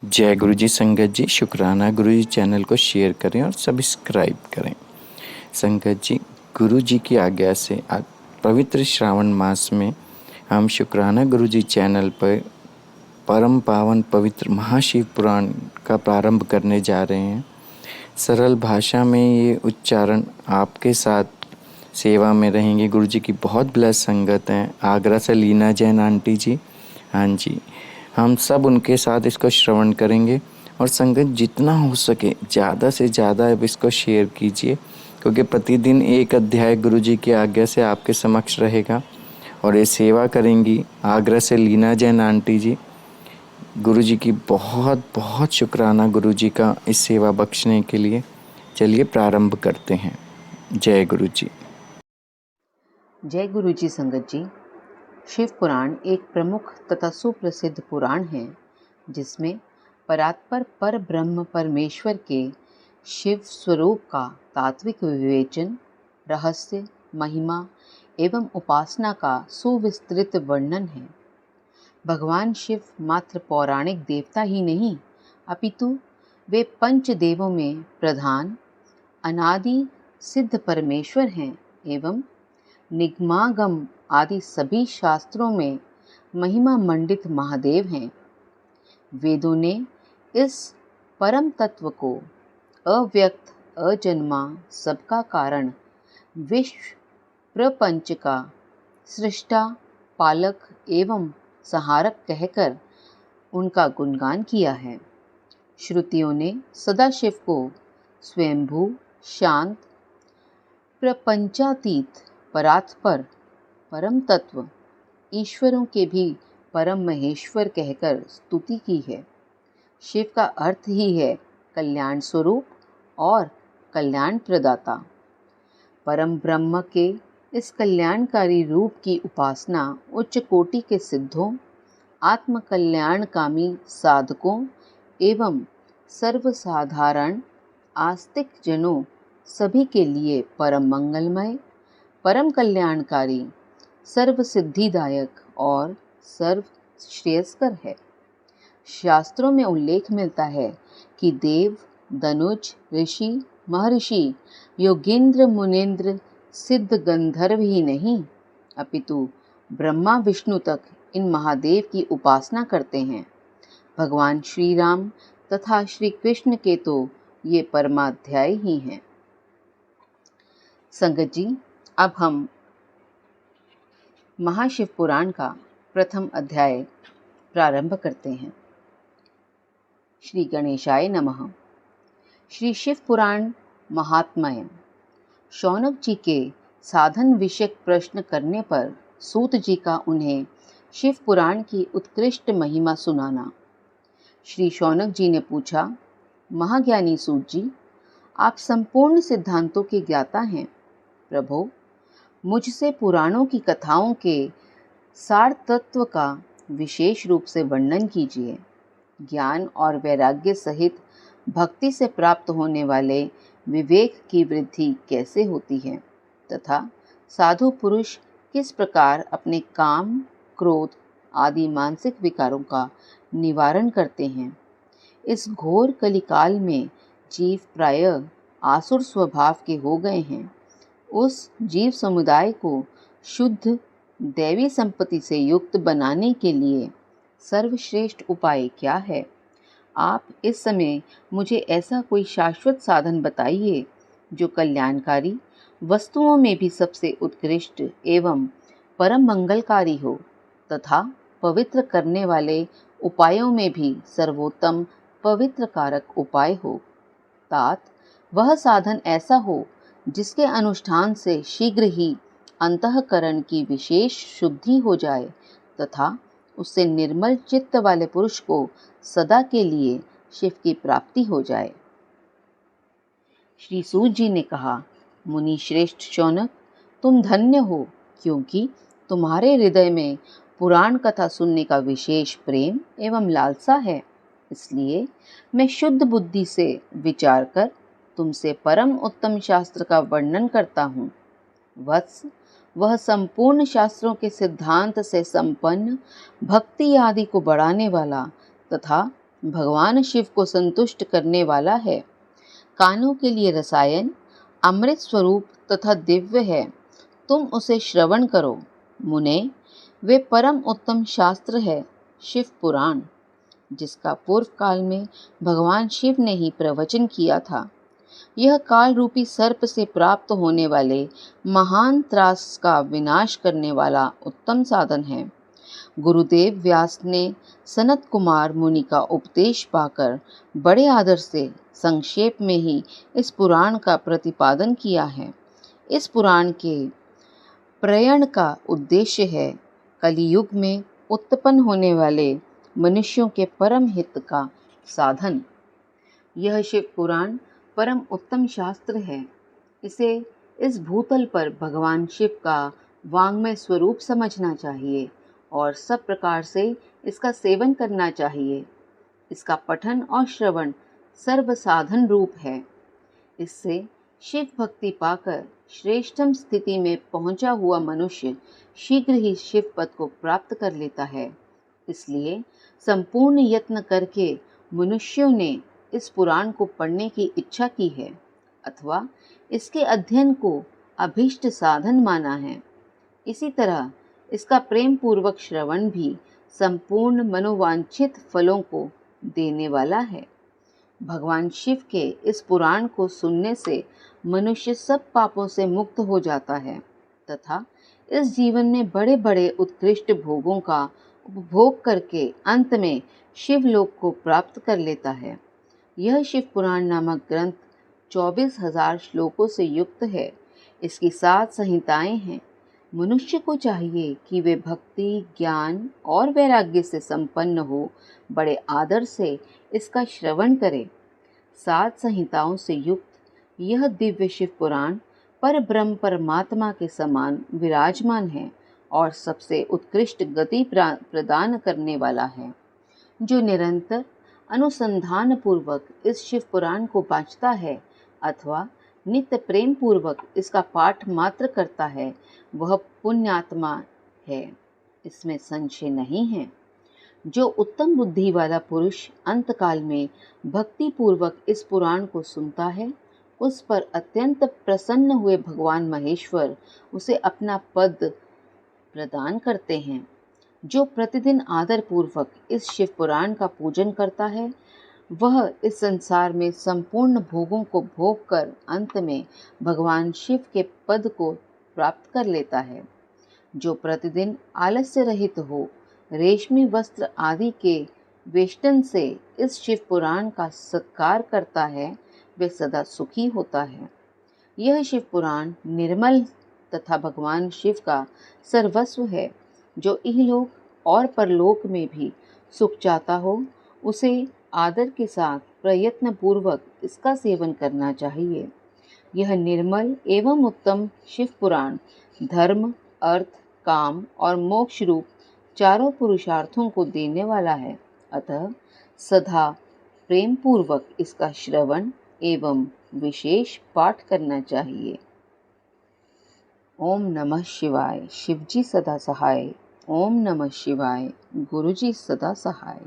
जय गुरु जी। संगत जी, शुक्राना गुरु जी चैनल को शेयर करें और सब्सक्राइब करें। संगत जी, गुरु जी की आज्ञा से आज पवित्र श्रावण मास में हम शुक्राना गुरु जी चैनल पर परम पावन पवित्र महाशिव पुराण का प्रारंभ करने जा रहे हैं। सरल भाषा में ये उच्चारण आपके साथ सेवा में रहेंगे। गुरु जी की बहुत ब्लेस संगत हैं, आगरा से लीना जैन आंटी जी। हाँ जी, हम सब उनके साथ इसको श्रवण करेंगे। और संगत जितना हो सके ज़्यादा से ज़्यादा अब इसको शेयर कीजिए, क्योंकि प्रतिदिन एक अध्याय गुरु जी की आज्ञा से आपके समक्ष रहेगा। और ये सेवा करेंगी आगरा से लीना जैन आंटी जी। गुरु जी की बहुत बहुत शुक्राना गुरु जी का इस सेवा बख्शने के लिए। चलिए प्रारंभ करते हैं। जय गुरु जी। जय गुरु जी। संगत जी, शिव पुराण एक प्रमुख तथा सुप्रसिद्ध पुराण है जिसमें परात्पर पर ब्रह्म परमेश्वर के शिव स्वरूप का तात्विक विवेचन, रहस्य, महिमा एवं उपासना का सुविस्तृत वर्णन है। भगवान शिव मात्र पौराणिक देवता ही नहीं, अपितु वे पंचदेवों में प्रधान अनादि सिद्ध परमेश्वर हैं एवं निगमागम आदि सभी शास्त्रों में महिमा मंडित महादेव हैं। वेदों ने इस परम तत्व को अव्यक्त, अजन्मा, सबका कारण, विश्व प्रपंच का सृष्टा, पालक एवं सहारक कहकर उनका गुणगान किया है। श्रुतियों ने सदाशिव को स्वयंभू, शांत, प्रपंचातीत, परात्पर, परम तत्व, ईश्वरों के भी परम महेश्वर कहकर स्तुति की है। शिव का अर्थ ही है कल्याण स्वरूप और कल्याण प्रदाता। परम ब्रह्म के इस कल्याणकारी रूप की उपासना उच्च कोटि के सिद्धों, आत्म कल्याणकामी साधकों एवं सर्वसाधारण आस्तिक जनों सभी के लिए परम मंगलमय, परम कल्याणकारी, सर्व सिद्धिदायक और सर्व श्रेयस्कर है। शास्त्रों में उल्लेख मिलता है कि देव, दनुज, ऋषि, महर्षि, योगेंद्र, मुनीन्द्र, सिद्ध, गंधर्व ही नहीं, अपितु ब्रह्मा विष्णु तक इन महादेव की उपासना करते हैं। भगवान श्री राम तथा श्री कृष्ण के तो ये परमाध्याय ही हैं। संगत जी, अब हम महाशिव पुराण का प्रथम अध्याय प्रारंभ करते हैं। श्री गणेशाय नमः। श्री शिव पुराण महात्म्य। शौनक जी के साधन विषयक प्रश्न करने पर सूत जी का उन्हें शिव पुराण की उत्कृष्ट महिमा सुनाना। श्री शौनक जी ने पूछा, महाज्ञानी सूत जी, आप संपूर्ण सिद्धांतों के ज्ञाता हैं। प्रभो, मुझसे पुराणों की कथाओं के सार तत्व का विशेष रूप से वर्णन कीजिए। ज्ञान और वैराग्य सहित भक्ति से प्राप्त होने वाले विवेक की वृद्धि कैसे होती है तथा साधु पुरुष किस प्रकार अपने काम, क्रोध आदि मानसिक विकारों का निवारण करते हैं। इस घोर कलिकाल में जीव प्रायः आसुर स्वभाव के हो गए हैं। उस जीव समुदाय को शुद्ध दैवी संपत्ति से युक्त बनाने के लिए सर्वश्रेष्ठ उपाय क्या है? आप इस समय मुझे ऐसा कोई शाश्वत साधन बताइए जो कल्याणकारी, वस्तुओं में भी सबसे उत्कृष्ट एवं परम मंगलकारी हो तथा पवित्र करने वाले उपायों में भी सर्वोत्तम पवित्र कारक उपाय हो। तात वह साधन ऐसा हो जिसके अनुष्ठान से शीघ्र ही अंतःकरण की विशेष शुद्धि हो जाए तथा उससे निर्मल चित्त वाले पुरुष को सदा के लिए शिव की प्राप्ति हो जाए। श्री सूत जी ने कहा, मुनि श्रेष्ठ शौनक, तुम धन्य हो, क्योंकि तुम्हारे हृदय में पुराण कथा सुनने का विशेष प्रेम एवं लालसा है। इसलिए मैं शुद्ध बुद्धि से विचार कर तुमसे परम उत्तम शास्त्र का वर्णन करता हूँ। वत्स, वह संपूर्ण शास्त्रों के सिद्धांत से संपन्न, भक्ति आदि को बढ़ाने वाला तथा भगवान शिव को संतुष्ट करने वाला है। कानों के लिए रसायन अमृत स्वरूप तथा दिव्य है, तुम उसे श्रवण करो। मुने, वे परम उत्तम शास्त्र है शिव पुराण, जिसका पूर्व काल में भगवान शिव ने ही प्रवचन किया था। यह काल रूपी सर्प से प्राप्त होने वाले महान त्रास का विनाश करने वाला उत्तम साधन है। गुरुदेव व्यास ने सनत कुमार मुनि का उपदेश पाकर बड़े आदर से संक्षेप में ही इस पुराण का प्रतिपादन किया है। इस पुराण के प्रयण का उद्देश्य है कलियुग में उत्पन्न होने वाले मनुष्यों के परम हित का साधन। यह शिव पुराण परम उत्तम शास्त्र है। इसे इस भूतल पर भगवान शिव का वाङ्मय स्वरूप समझना चाहिए और सब प्रकार से इसका सेवन करना चाहिए। इसका पठन और श्रवण सर्व साधन रूप है। इससे शिव भक्ति पाकर श्रेष्ठतम स्थिति में पहुंचा हुआ मनुष्य शीघ्र ही शिव पद को प्राप्त कर लेता है। इसलिए संपूर्ण यत्न करके मनुष्यों ने इस पुराण को पढ़ने की इच्छा की है अथवा इसके अध्ययन को अभीष्ट साधन माना है। इसी तरह इसका प्रेम पूर्वक श्रवण भी संपूर्ण मनोवांछित फलों को देने वाला है। भगवान शिव के इस पुराण को सुनने से मनुष्य सब पापों से मुक्त हो जाता है तथा इस जीवन में बड़े बड़े उत्कृष्ट भोगों का उपभोग करके अंत में शिवलोक को प्राप्त कर लेता है। यह शिव पुराण नामक ग्रंथ 24,000 श्लोकों से युक्त है। इसकी 7 संहिताएं हैं। मनुष्य को चाहिए कि वे भक्ति, ज्ञान और वैराग्य से संपन्न हो बड़े आदर से इसका श्रवण करे। 7 संहिताओं से युक्त यह दिव्य शिव पुराण पर ब्रह्म परमात्मा के समान विराजमान है और सबसे उत्कृष्ट गति प्रदान करने वाला है। जो निरंतर अनुसंधान पूर्वक इस शिव पुराण को बाँचता है अथवा नित्य प्रेम पूर्वक इसका पाठ मात्र करता है, वह पुण्यात्मा है, इसमें संशय नहीं है। जो उत्तम बुद्धि वाला पुरुष अंतकाल में भक्ति पूर्वक इस पुराण को सुनता है, उस पर अत्यंत प्रसन्न हुए भगवान महेश्वर उसे अपना पद प्रदान करते हैं। जो प्रतिदिन आदर पूर्वक इस शिव पुराण का पूजन करता है, वह इस संसार में संपूर्ण भोगों को भोग कर अंत में भगवान शिव के पद को प्राप्त कर लेता है। जो प्रतिदिन आलस्य रहित हो रेशमी वस्त्र आदि के वेष्टन से इस शिव पुराण का सत्कार करता है, वे सदा सुखी होता है। यह शिव पुराण निर्मल तथा भगवान शिव का सर्वस्व है। जो इहलोक और परलोक में भी सुख चाहता हो, उसे आदर के साथ प्रयत्न पूर्वक इसका सेवन करना चाहिए। यह निर्मल एवं उत्तम शिव पुराण धर्म, अर्थ, काम और मोक्ष रूप चारों पुरुषार्थों को देने वाला है। अतः सदा प्रेम पूर्वक इसका श्रवण एवं विशेष पाठ करना चाहिए। ओम नमः शिवाय। शिवजी सदा सहाय। ओम नमः शिवाय। गुरुजी सदा सहाय।